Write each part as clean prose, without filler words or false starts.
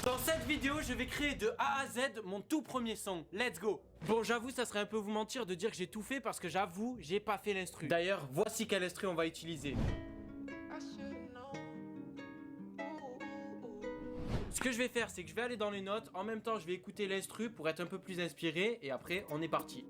Dans cette vidéo, je vais créer de A à Z mon tout premier son. Let's go. Bon, j'avoue, ça serait un peu vous mentir de dire que j'ai tout fait parce que j'avoue, j'ai pas fait l'instru. D'ailleurs, voici quel instru on va utiliser. Ce que je vais faire, c'est que je vais aller dans les notes. En même temps, je vais écouter l'instru pour être un peu plus inspiré. Et après, on est parti.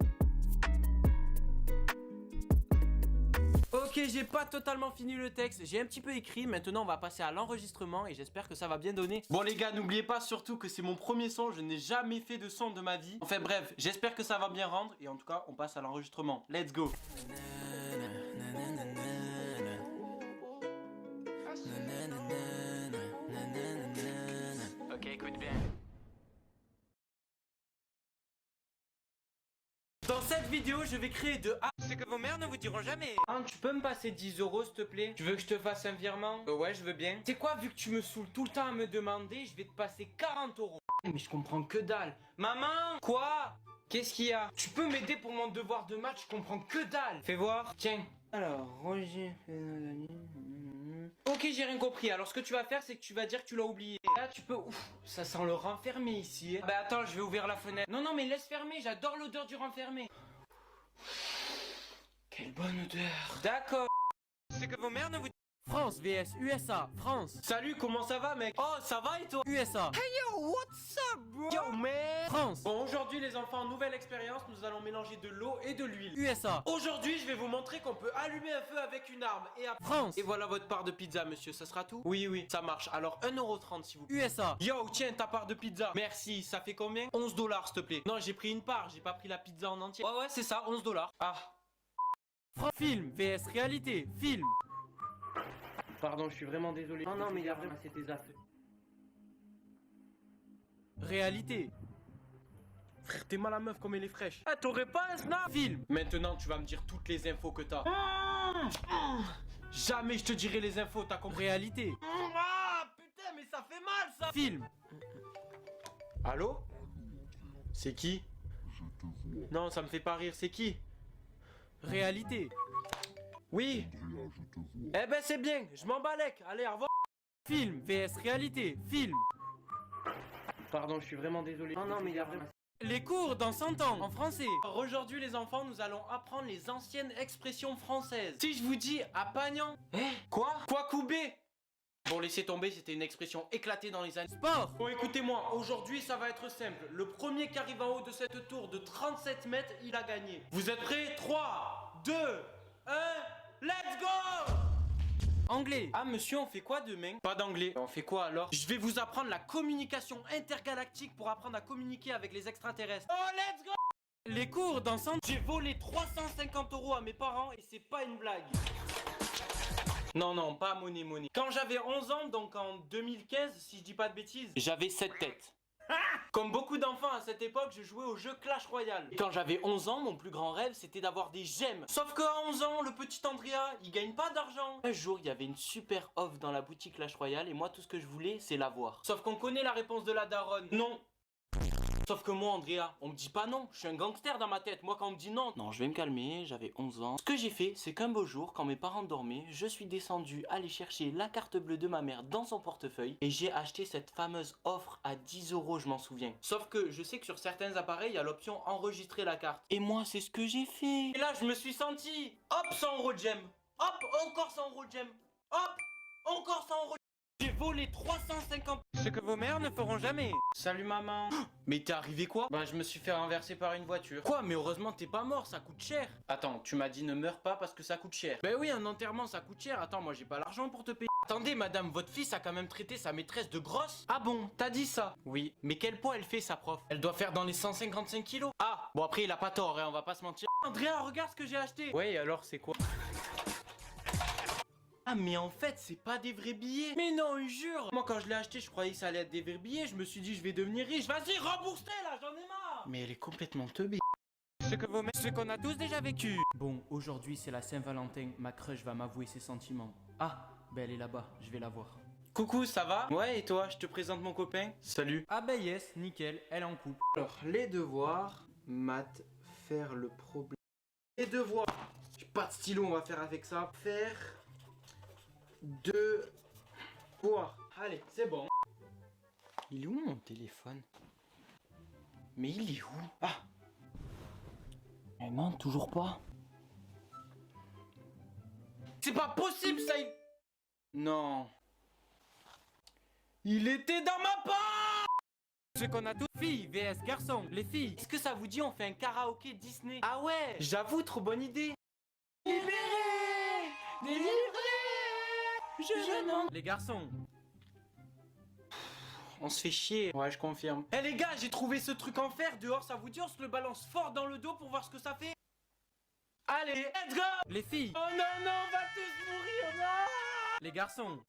Ok, j'ai pas totalement fini le texte, j'ai un petit peu écrit, maintenant on va passer à l'enregistrement et j'espère que ça va bien donner. Bon les gars, n'oubliez pas surtout que c'est mon premier son, je n'ai jamais fait de son de ma vie. Enfin bref, j'espère que ça va bien rendre et en tout cas on passe à l'enregistrement. Let's go. Ok, écoute bien. Dans cette vidéo, je vais créer de A. C'est que vos mères ne vous diront jamais. Ah, tu peux me passer 10 euros s'il te plaît? Tu veux que je te fasse un virement? Ouais, je veux bien. C'est quoi, vu que tu me saoules tout le temps à me demander, je vais te passer 40 euros. Mais je comprends que dalle. Maman? Quoi? Qu'est-ce qu'il y a? Tu peux m'aider pour mon devoir de maths? Je comprends que dalle. Fais voir. Tiens. Alors, Roger. Ok, j'ai rien compris. Alors, ce que tu vas faire, c'est que tu vas dire que tu l'as oublié. Là, tu peux. Ouf, ça sent le renfermé ici. Bah, attends, je vais ouvrir la fenêtre. Non, non, mais laisse fermer. J'adore l'odeur du renfermé. Quelle bonne odeur. D'accord. C'est que vos mères ne vous... France vs USA, France. Salut, comment ça va mec? Oh, ça va et toi? USA. Hey yo, what's up bro? Yo man. France. Bon, aujourd'hui les enfants, nouvelle expérience, nous allons mélanger de l'eau et de l'huile. USA. Aujourd'hui, je vais vous montrer qu'on peut allumer un feu avec une arme et après... France. Et voilà votre part de pizza monsieur, ça sera tout? Oui, oui, ça marche. Alors 1,30€ s'il vous plaît. USA. Yo, tiens ta part de pizza. Merci, ça fait combien? 11 $ s'il te plaît. Non, j'ai pris une part, j'ai pas pris la pizza en entier. Ouais, c'est ça, 11 $. Ah. Film vs réalité, film. Pardon, je suis vraiment désolé. Non, non, mais il y a vraiment c'est tes affaires. Réalité. Frère, t'es mal à meuf comme elle est fraîche. Ah, t'aurais pas un snap? Film. Maintenant, tu vas me dire toutes les infos que t'as. Jamais je te dirai les infos, t'as compris? Réalité. Ah, putain, mais ça fait mal ça. Film. Allô? C'est qui? Non, ça me fait pas rire, c'est qui? Réalité. Oui. Eh ben c'est bien, je m'en balèque. Allez, au revoir. Film vs réalité, film. Pardon, je suis vraiment désolé. Non, non, mais il y a vraiment... Les cours dans 100 ans en français. Alors aujourd'hui les enfants, nous allons apprendre les anciennes expressions françaises. Si je vous dis à Pagnan. Quoi? Quoi couper? Bon, laissez tomber, c'était une expression éclatée dans les années. Sport. Bon, écoutez-moi, aujourd'hui ça va être simple. Le premier qui arrive en haut de cette tour de 37 mètres, il a gagné. Vous êtes prêts? 3, 2, 1, let's go! Anglais. Ah monsieur, on fait quoi demain? Pas d'anglais. On fait quoi alors? Je vais vous apprendre la communication intergalactique pour apprendre à communiquer avec les extraterrestres. Oh, let's go! Les cours dans 100... J'ai volé 350 € à mes parents et c'est pas une blague. Non, non, pas monnaie. Quand j'avais 11 ans, donc en 2015, si je dis pas de bêtises, j'avais 7 têtes. Comme beaucoup d'enfants à cette époque, je jouais au jeu Clash Royale. Et quand j'avais 11 ans, mon plus grand rêve, c'était d'avoir des gemmes. Sauf qu'à 11 ans, le petit Andrea, il gagne pas d'argent. Un jour, il y avait une super offre dans la boutique Clash Royale et moi, tout ce que je voulais, c'est l'avoir. Sauf qu'on connaît la réponse de la daronne. Non. Sauf que moi, Andrea, on me dit pas non, je suis un gangster dans ma tête. Moi, quand on me dit non, non, je vais me calmer, j'avais 11 ans. Ce que j'ai fait, c'est qu'un beau jour, quand mes parents dormaient, je suis descendu aller chercher la carte bleue de ma mère dans son portefeuille et j'ai acheté cette fameuse offre à 10 €, je m'en souviens. Sauf que je sais que sur certains appareils, il y a l'option enregistrer la carte. Et moi, c'est ce que j'ai fait. Et là, je me suis senti, hop, 100 € de gemme. Hop, encore 100 € de gemme. Hop, encore 100 €. J'ai volé 350. Ce que vos mères ne feront jamais. Salut maman. Mais t'es arrivé quoi? Bah je me suis fait renverser par une voiture. Quoi? Mais heureusement t'es pas mort, ça coûte cher. Attends, tu m'as dit ne meurs pas parce que ça coûte cher. Bah oui, un enterrement ça coûte cher. Attends, moi j'ai pas l'argent pour te payer. Attendez madame, votre fils a quand même traité sa maîtresse de grosse. Ah bon, t'as dit ça? Oui. Mais quel poids elle fait sa prof? Elle doit faire dans les 155 kilos. Ah, bon après il a pas tort, hein, on va pas se mentir. Andrea, regarde ce que j'ai acheté. Ouais, alors c'est quoi? Ah mais en fait c'est pas des vrais billets. Mais non, jure. Moi quand je l'ai acheté je croyais que ça allait être des vrais billets. Je me suis dit je vais devenir riche. Vas-y rembourse-les là, j'en ai marre. Mais elle est complètement teubée. Ce qu'on a tous déjà vécu. Bon, aujourd'hui c'est la Saint-Valentin. Ma crush va m'avouer ses sentiments. Ah, ben elle est là-bas, je vais la voir. Coucou, ça va? Ouais, et toi, je te présente mon copain. Salut. Ah ben yes, nickel, elle est en couple. Alors, les devoirs, maths, faire le problème. Les devoirs. J'ai pas de stylo, on va faire avec ça. Faire... devoirs. Allez, c'est bon. Il est où mon téléphone? Mais il est où? Ah! Mais non, toujours pas. C'est pas possible ça! Non. Il était dans ma poche! Ce qu'on a tous. Filles vs garçons. Les filles, est-ce que ça vous dit on fait un karaoké Disney? Ah ouais! J'avoue, trop bonne idée! Libéré! Délivré! Je n'en... Les garçons. On se fait chier. Ouais, je confirme. Eh les gars, j'ai trouvé ce truc en fer dehors, ça vous dit on se le balance fort dans le dos pour voir ce que ça fait? Allez, let's go! Les filles. Oh non, non, on va tous mourir, non! Les garçons.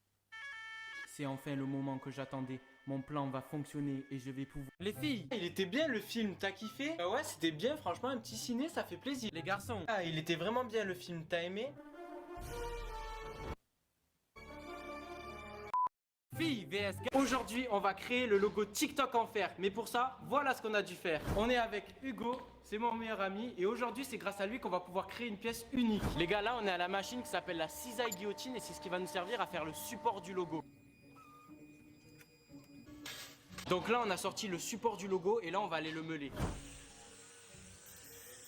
C'est enfin le moment que j'attendais. Mon plan va fonctionner et je vais pouvoir... Les filles. Il était bien le film, t'as kiffé? Ouais, c'était bien, franchement, un petit ciné, ça fait plaisir. Les garçons. Ah, il était vraiment bien le film, t'as aimé? Filles vs. Aujourd'hui, on va créer le logo TikTok en fer. Mais pour ça, voilà ce qu'on a dû faire. On est avec Hugo, c'est mon meilleur ami. Et aujourd'hui, c'est grâce à lui qu'on va pouvoir créer une pièce unique. Les gars, là, on est à la machine qui s'appelle la cisaille guillotine. Et c'est ce qui va nous servir à faire le support du logo. Donc là, on a sorti le support du logo. Et là, on va aller le meuler.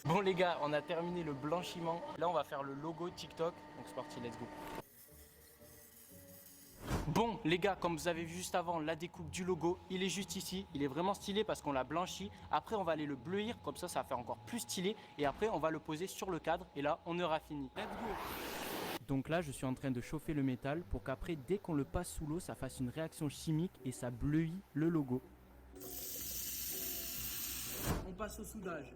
Bon les gars, on a terminé le blanchiment. Là, on va faire le logo TikTok. Donc c'est parti, let's go. Bon les gars, comme vous avez vu juste avant, la découpe du logo, il est juste ici. Il est vraiment stylé parce qu'on l'a blanchi. Après on va aller le bleuir, comme ça va faire encore plus stylé. Et après on va le poser sur le cadre et là on aura fini. Let's go. Donc là je suis en train de chauffer le métal pour qu'après dès qu'on le passe sous l'eau, ça fasse une réaction chimique et ça bleuit le logo. On passe au soudage.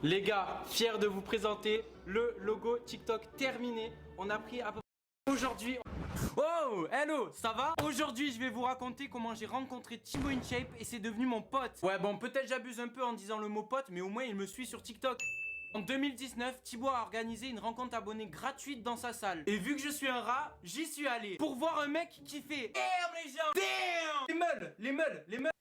Les gars, fier de vous présenter le logo TikTok terminé. On a pris à peu près aujourd'hui. Oh, hello, ça va? Aujourd'hui, je vais vous raconter comment j'ai rencontré Thibaut InShape et c'est devenu mon pote. Ouais, bon, peut-être j'abuse un peu en disant le mot pote, mais au moins il me suit sur TikTok. En 2019, Thibaut a organisé une rencontre abonnée gratuite dans sa salle. Et vu que je suis un rat, j'y suis allé pour voir un mec qui fait damn les gens, damn les meules.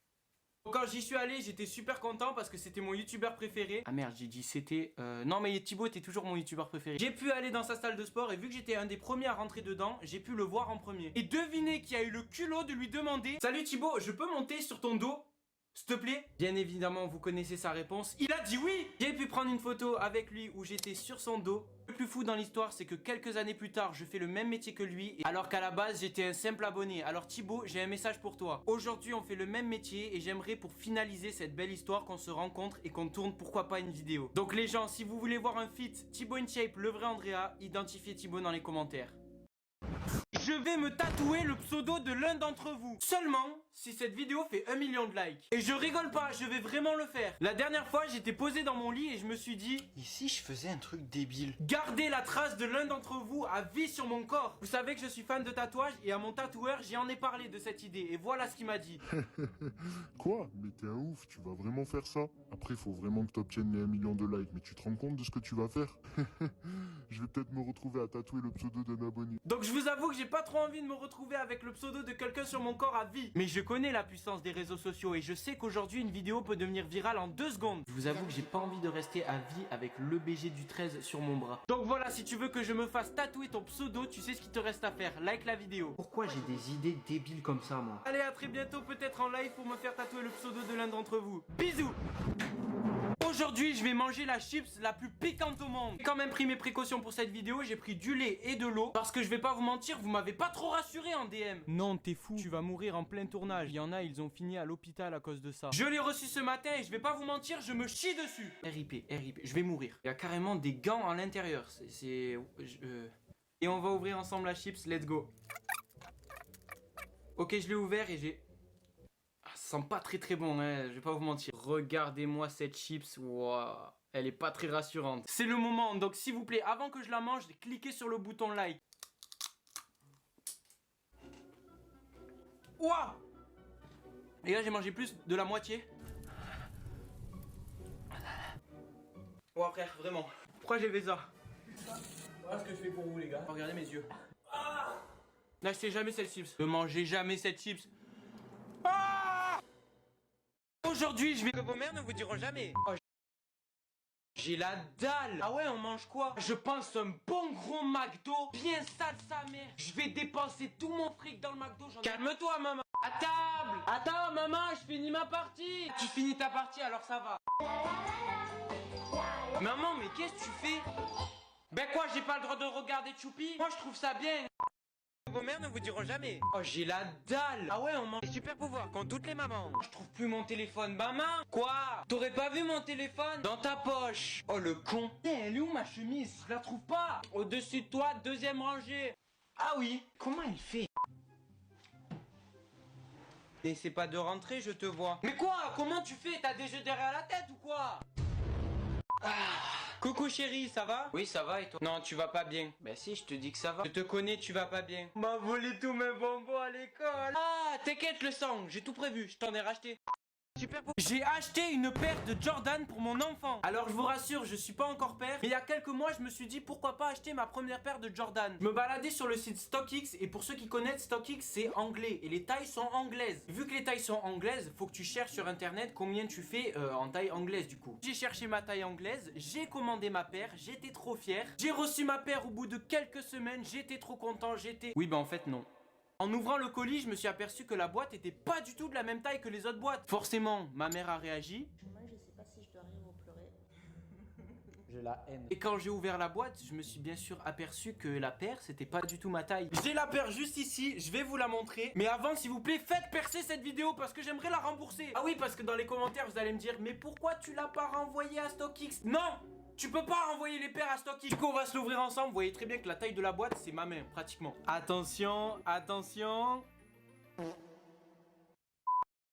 Quand j'y suis allé, j'étais super content parce que c'était mon youtubeur préféré. Ah merde, j'ai dit c'était... Non mais Thibaut était toujours mon youtubeur préféré. J'ai pu aller dans sa salle de sport et vu que j'étais un des premiers à rentrer dedans, j'ai pu le voir en premier. Et devinez qui a eu le culot de lui demander: salut Thibaut, je peux monter sur ton dos s'il te plaît? Bien évidemment, vous connaissez sa réponse. Il a dit oui. J'ai pu prendre une photo avec lui où j'étais sur son dos. Le plus fou dans l'histoire, c'est que quelques années plus tard, je fais le même métier que lui, alors qu'à la base, j'étais un simple abonné. Alors Thibaut, j'ai un message pour toi. Aujourd'hui, on fait le même métier et j'aimerais pour finaliser cette belle histoire qu'on se rencontre et qu'on tourne pourquoi pas une vidéo. Donc les gens, si vous voulez voir un feat Thibaut InShape, le vrai Andrea, identifiez Thibaut dans les commentaires. Je vais me tatouer le pseudo de l'un d'entre vous. Seulement si cette vidéo fait 1 million de likes. Et je rigole pas, je vais vraiment le faire. La dernière fois, j'étais posé dans mon lit et je me suis dit: et si je faisais un truc débile? Gardez la trace de l'un d'entre vous à vie sur mon corps. Vous savez que je suis fan de tatouage et à mon tatoueur, j'y en ai parlé de cette idée. Et voilà ce qu'il m'a dit. Quoi? Mais t'es un ouf, tu vas vraiment faire ça? Après, faut vraiment que t'obtiennes les 1 million de likes, mais tu te rends compte de ce que tu vas faire? Je vais peut-être me retrouver à tatouer le pseudo d'un abonné. Donc je vous avoue que j'ai pas trop envie de me retrouver avec le pseudo de quelqu'un sur mon corps à vie. Mais je connais la puissance des réseaux sociaux et je sais qu'aujourd'hui une vidéo peut devenir virale en 2 secondes. Je vous avoue que j'ai pas envie de rester à vie avec le BG du 13 sur mon bras. Donc voilà, si tu veux que je me fasse tatouer ton pseudo, tu sais ce qu'il te reste à faire. Like la vidéo. Pourquoi j'ai des idées débiles comme ça, moi? Allez, à très bientôt, peut-être en live pour me faire tatouer le pseudo de l'un d'entre vous. Bisous. Aujourd'hui, je vais manger la chips la plus piquante au monde. J'ai quand même pris mes précautions pour cette vidéo. J'ai pris du lait et de l'eau. Parce que je vais pas vous mentir, vous m'avez pas trop rassuré en DM. Non, t'es fou. Tu vas mourir en plein tournage. Il y en a, ils ont fini à l'hôpital à cause de ça. Je l'ai reçu ce matin et je vais pas vous mentir, je me chie dessus. RIP, je vais mourir. Il y a carrément des gants à l'intérieur. Et on va ouvrir ensemble la chips. Let's go. Ok, je l'ai ouvert et j'ai... Ça sent pas très bon, hein, je vais pas vous mentir. Regardez-moi cette chips, wow. Elle est pas très rassurante. C'est le moment, donc s'il vous plaît, avant que je la mange, cliquez sur le bouton like. Waouh! Et là j'ai mangé plus de la moitié. Ouah frère, vraiment. Pourquoi j'ai fait ça? Voilà ce que je fais pour vous les gars. Regardez mes yeux. N'achetez jamais cette chips. Ne mangez jamais cette chips. Ah! Aujourd'hui, je vais... Que vos mères ne vous diront jamais. Oh, J'ai la dalle. Ah ouais, on mange quoi? Je pense un bon gros McDo, bien sale sa mère. Je vais dépenser tout mon fric dans le McDo. Calme-toi, maman. À table. Attends, maman, je finis ma partie. Tu finis ta partie, alors ça va. Maman, mais qu'est-ce que tu fais? Ben quoi, j'ai pas le droit de regarder Choupi? Moi, je trouve ça bien. Vos mères ne vous diront jamais. Oh, j'ai la dalle. Ah ouais, on mange des super pouvoirs comme toutes les mamans. Je trouve plus mon téléphone. Maman, quoi? T'aurais pas vu mon téléphone? Dans ta poche. Oh, le con. Elle est où ma chemise? Je la trouve pas. Au-dessus de toi, deuxième rangée. Ah oui. Comment il fait? Et c'est pas de rentrer, je te vois. Mais quoi? Comment tu fais? T'as des œufs derrière la tête ou quoi? Ah. Coucou chérie, ça va? Oui, ça va et toi? Non, tu vas pas bien. Bah si, je te dis que ça va. Je te connais, tu vas pas bien. M'a volé tous mes bonbons à l'école. Ah, t'inquiète le sang, j'ai tout prévu, je t'en ai racheté. Super beau. J'ai acheté une paire de Jordan pour mon enfant. Alors je vous rassure, je suis pas encore père, mais il y a quelques mois je me suis dit pourquoi pas acheter ma première paire de Jordan. Je me baladais sur le site StockX et pour ceux qui connaissent StockX c'est anglais et les tailles sont anglaises. Vu que les tailles sont anglaises, faut que tu cherches sur internet combien tu fais en taille anglaise du coup. J'ai cherché ma taille anglaise, j'ai commandé ma paire, j'étais trop fier. J'ai reçu ma paire au bout de quelques semaines, j'étais trop content, Oui bah en fait non. En ouvrant le colis, je me suis aperçu que la boîte était pas du tout de la même taille que les autres boîtes. Forcément, ma mère a réagi. Moi, je sais pas si je dois rire ou pleurer. J'ai la haine. Et quand j'ai ouvert la boîte, je me suis bien sûr aperçu que la paire, c'était pas du tout ma taille. J'ai la paire juste ici, je vais vous la montrer. Mais avant, s'il vous plaît, faites percer cette vidéo parce que j'aimerais la rembourser. Ah oui, parce que dans les commentaires, vous allez me dire, mais pourquoi tu l'as pas renvoyé à StockX? Non! Tu peux pas renvoyer les paires à StockX. Du coup, on va se l'ouvrir ensemble. Vous voyez très bien que la taille de la boîte, c'est ma main, pratiquement. Attention, attention.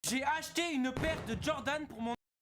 J'ai acheté une paire de Jordan pour mon